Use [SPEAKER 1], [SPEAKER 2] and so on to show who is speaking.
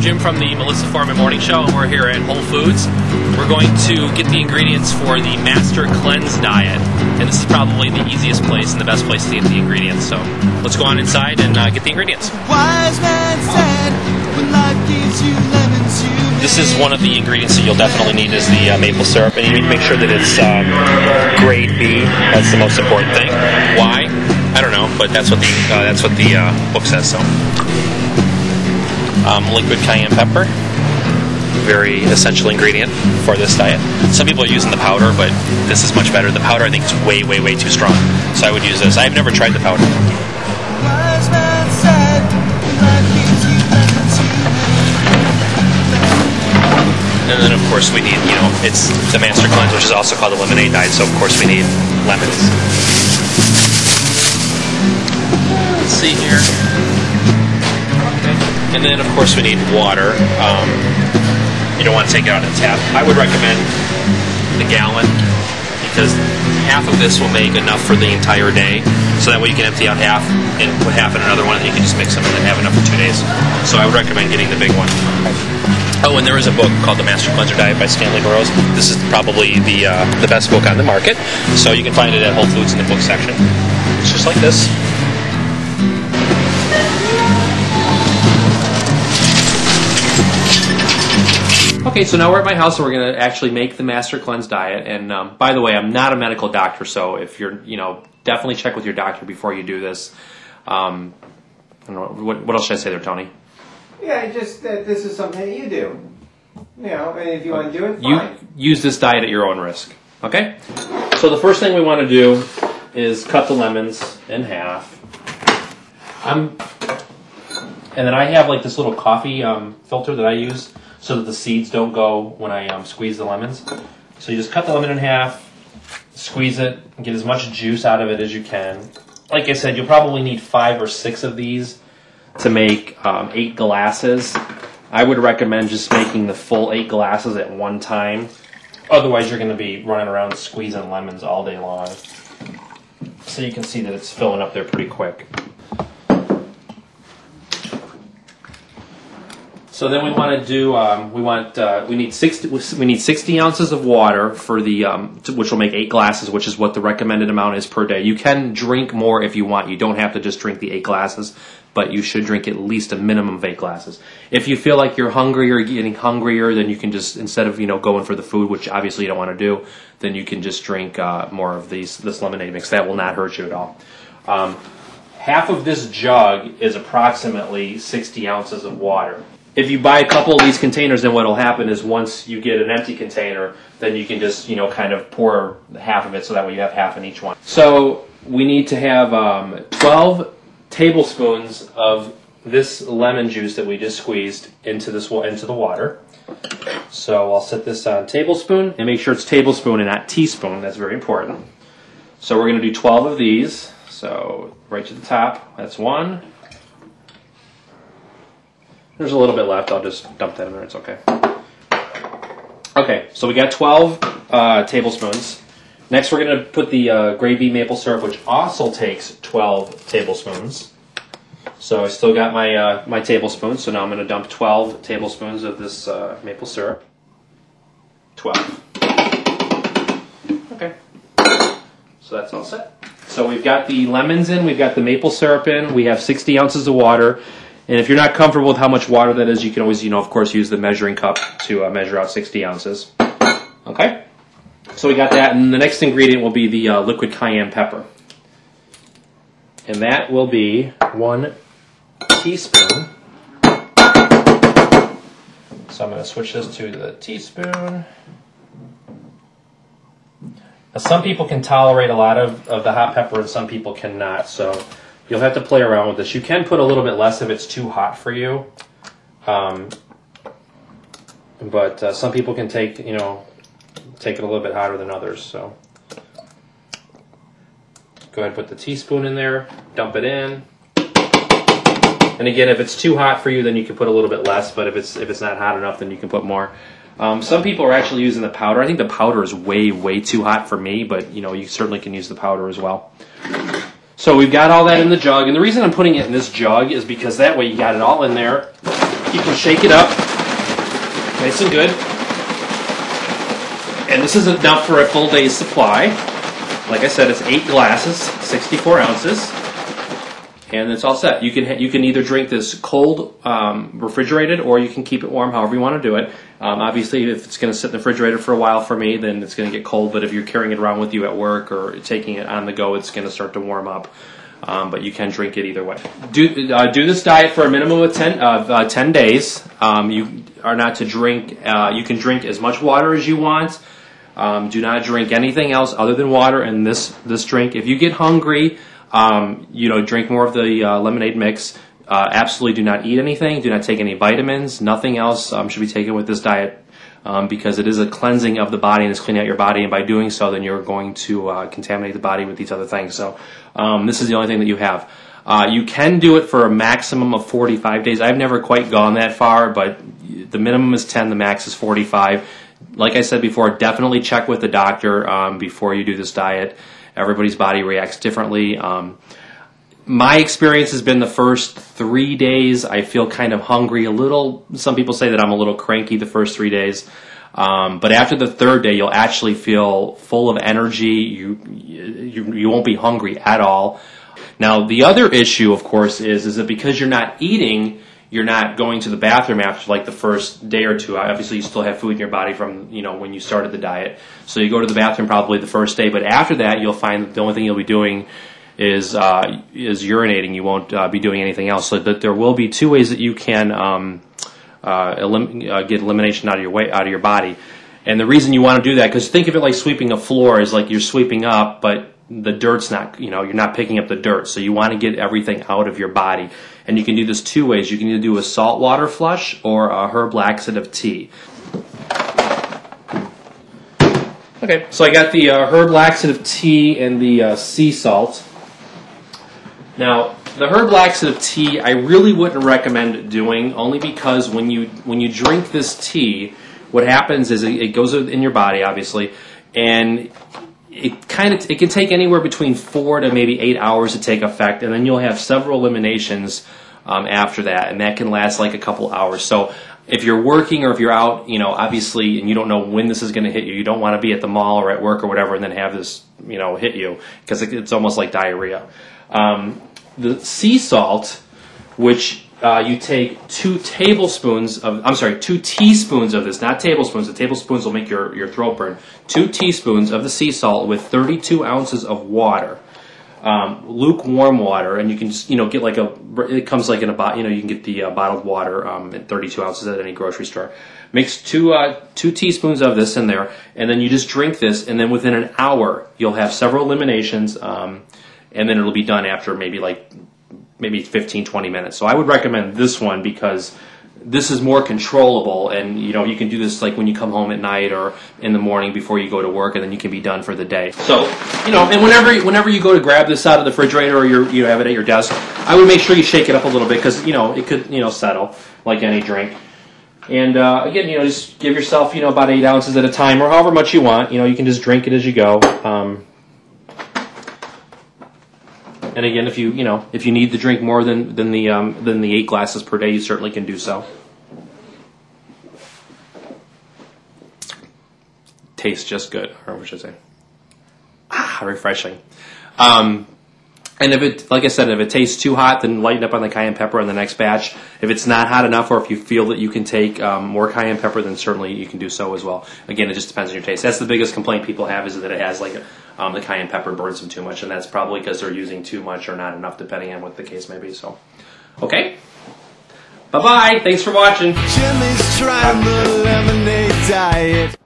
[SPEAKER 1] Jim from the Melissa Foreman Morning Show, and we're here at Whole Foods. We're going to get the ingredients for the Master Cleanse Diet, and this is probably the easiest place and the best place to get the ingredients. So let's go on inside and get the ingredients.
[SPEAKER 2] Wise man said, when life gives you lemons,
[SPEAKER 1] this is one of the ingredients that you'll definitely need is the maple syrup, and you need to make sure that it's grade B. That's the most important thing. Why? I don't know, but that's what the book says. So. Liquid cayenne pepper, very essential ingredient for this diet. Some people are using the powder, but this is much better. The powder I think is way, way, way too strong, so I would use this. I've never tried the powder. And then of course we need, it's the Master Cleanse, which is also called the lemonade diet, so of course we need lemons. Let's see here. And then, of course, we need water. You don't want to take it out of the tap. I would recommend the gallon because half of this will make enough for the entire day. So that way you can empty out half and put half in another one, and you can just mix them and then have enough for 2 days. So I would recommend getting the big one. Oh, and there is a book called The Master Cleanser Diet by Stanley Burroughs. This is probably the best book on the market. So you can find it at Whole Foods in the book section. It's just like this. Okay, so now we're at my house, and we're going to actually make the Master Cleanse Diet. And by the way, I'm not a medical doctor, so if you're, definitely check with your doctor before you do this. I don't know, what else should I say there, Tony?
[SPEAKER 3] Yeah, just that this is something that you do. And if you want to do it, fine.
[SPEAKER 1] You use this diet at your own risk. Okay? So the first thing we want to do is cut the lemons in half. And then I have like this little coffee filter that I use, so that the seeds don't go when I squeeze the lemons. So you just cut the lemon in half, squeeze it, and get as much juice out of it as you can. Like I said, you'll probably need 5 or 6 of these to make 8 glasses. I would recommend just making the full 8 glasses at one time. Otherwise, you're going to be running around squeezing lemons all day long. So you can see that it's filling up there pretty quick. So then we want to do we need 60 ounces of water for the which will make 8 glasses, which is what the recommended amount is per day. You can drink more if you want. You don't have to just drink the 8 glasses, but you should drink at least a minimum of 8 glasses. If you feel like you're hungry or getting hungrier, then you can just, instead of going for the food, which obviously you don't want to do, then you can just drink more of this lemonade mix. That will not hurt you at all. Half of this jug is approximately 60 ounces of water. If you buy a couple of these containers, then what will happen is once you get an empty container, then you can just, kind of pour half of it, so that way you have half in each one. So we need to have 12 tablespoons of this lemon juice that we just squeezed into the water. So I'll set this on tablespoon, and make sure it's tablespoon and not teaspoon. That's very important. So we're going to do 12 of these. So right to the top, that's 1. There's a little bit left. I'll just dump that in there. It's okay. Okay, so we got 12 tablespoons. Next, we're going to put the grade B maple syrup, which also takes 12 tablespoons. So I still got my tablespoons. So now I'm going to dump 12 tablespoons of this maple syrup. 12. Okay. So that's all set. So we've got the lemons in. We've got the maple syrup in. We have 60 ounces of water. And if you're not comfortable with how much water that is, you can always, of course, use the measuring cup to measure out 60 ounces. Okay? So we got that, and the next ingredient will be the liquid cayenne pepper. And that will be 1 teaspoon. So I'm going to switch this to the teaspoon. Now, some people can tolerate a lot of the hot pepper, and some people cannot, so you'll have to play around with this. You can put a little bit less if it's too hot for you. But some people can take it a little bit hotter than others. So go ahead and put the teaspoon in there, dump it in. And again, if it's too hot for you, then you can put a little bit less, but if it's not hot enough, then you can put more. Some people are actually using the powder. I think the powder is way, way too hot for me, but you certainly can use the powder as well. So we've got all that in the jug, and the reason I'm putting it in this jug is because that way you got it all in there. You can shake it up, nice and good. And this is enough for a full day's supply. Like I said, it's 8 glasses, 64 ounces, and it's all set. You can either drink this cold, refrigerated, or you can keep it warm, however you want to do it. Obviously, if it's going to sit in the refrigerator for a while for me, then it's going to get cold. But if you're carrying it around with you at work or taking it on the go, it's going to start to warm up. But you can drink it either way. Do this diet for a minimum of 10 days. You are not to drink. You can drink as much water as you want. Do not drink anything else other than water and this drink. If you get hungry, drink more of the lemonade mix. Absolutely do not eat anything. Do not take any vitamins. Nothing else should be taken with this diet because it is a cleansing of the body and it's cleaning out your body. And by doing so, then you're going to contaminate the body with these other things. So this is the only thing that you have. You can do it for a maximum of 45 days. I've never quite gone that far, but the minimum is 10. The max is 45. Like I said before, definitely check with the doctor before you do this diet. Everybody's body reacts differently. My experience has been the first 3 days, I feel kind of hungry, a little. Some people say that I'm a little cranky the first 3 days. But after the 3rd day, you'll actually feel full of energy. You won't be hungry at all. Now, the other issue, of course, is that because you're not eating, you're not going to the bathroom after like the first day or two. Obviously, you still have food in your body from when you started the diet. So you go to the bathroom probably the first day, but after that, you'll find that the only thing you'll be doing is urinating. You won't be doing anything else. So that there will be 2 ways that you can get elimination out of your body. And the reason you want to do that, because think of it like sweeping a floor, is like you're sweeping up, but the dirt's not, you're not picking up the dirt. So you want to get everything out of your body. And you can do this 2 ways. You can either do a saltwater flush or a herb laxative tea. Okay, so I got the herb laxative tea and the sea salt. Now, the herb laxative tea, I really wouldn't recommend doing, only because when you drink this tea, what happens is it goes in your body, obviously, and it can take anywhere between 4 to maybe 8 hours to take effect, and then you'll have several eliminations after that, and that can last like a couple hours. So if you're working or if you're out, obviously, and you don't know when this is going to hit you, you don't want to be at the mall or at work or whatever and then have this, hit you, because it's almost like diarrhea. The sea salt, which you take 2 teaspoons of this, not tablespoons. The tablespoons will make your throat burn. 2 teaspoons of the sea salt with 32 ounces of water, lukewarm water, and you can just get it comes like in a bottle. You can get the bottled water at 32 ounces at any grocery store. Mix 2 teaspoons of this in there, and then you just drink this, and then within an hour you'll have several eliminations, and then it'll be done after maybe 15-20 minutes. So I would recommend this one because this is more controllable, and you can do this like when you come home at night or in the morning before you go to work, and then you can be done for the day. So and whenever you go to grab this out of the refrigerator or you have it at your desk, I would make sure you shake it up a little bit because it could settle like any drink. And again, just give yourself about 8 ounces at a time or however much you want. You can just drink it as you go. And again, if you need to drink more than the 8 glasses per day, you certainly can do so. Tastes just good, or what should I say? Refreshing. And like I said, if it tastes too hot, then lighten up on the cayenne pepper in the next batch. If it's not hot enough, or if you feel that you can take more cayenne pepper, then certainly you can do so as well. Again, it just depends on your taste. That's the biggest complaint people have, is that it has the cayenne pepper burns them too much, and that's probably because they're using too much or not enough, depending on what the case may be. So, okay. Bye-bye. Thanks for watching.
[SPEAKER 2] Jimmy's trying the lemonade diet.